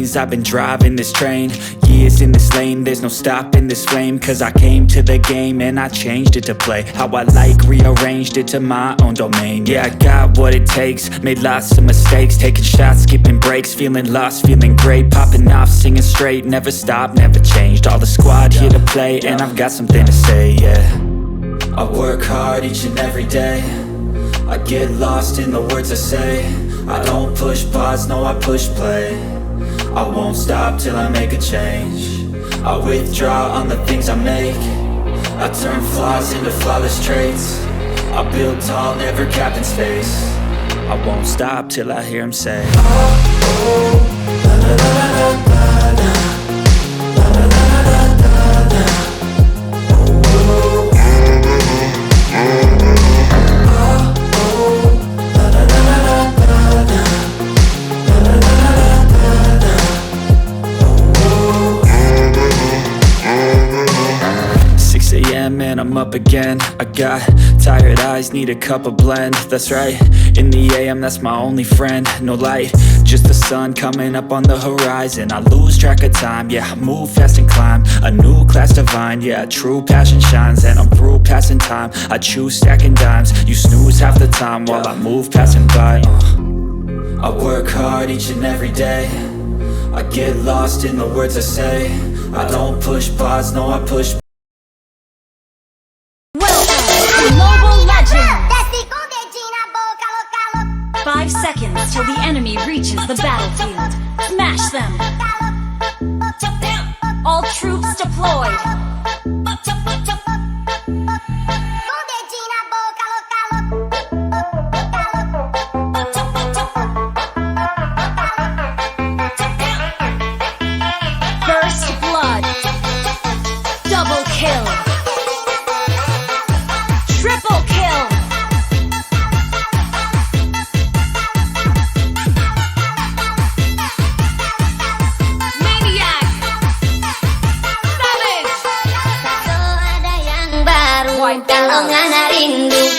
lanes, I've been driving this train. Years in this lane, there's no stopping this flame. Cause I came to the game and I changed it to play how I like, rearranged it to my own domain. Yeah, I got what it takes, made lots of mistakes, taking shots, skipping breaks, feeling lost, feeling great, popping off, singing straight, never stopped, never changed. All the squad here to play, and I've got something to say, yeah. I work hard each and every day, I get lost in the words I say. I don't push pause, no I push play. I won't stop till I make a change. I withdraw on the things I make. I turn flaws into flawless traits. I build tall, never capped in space. I won't stop till I hear him say, oh, oh, la la la la la la. Man, I'm up again. I got tired eyes, need a cup of blend. That's right, in the AM, that's my only friend. No light, just the sun coming up on the horizon. I lose track of time, yeah, I move fast and climb a new class divine, yeah, true passion shines. And I'm through passing time, I choose stacking dimes. You snooze half the time while I move passing by. I work hard each and every day, I get lost in the words I say. I don't push pause, no I push. Mobile Legends! 5 seconds till the enemy reaches the battlefield. Smash them! All troops deployed! First blood! Double kill! Triple kill! Maniac! Savage! Tak ada yang baru White kalau nggak rindu.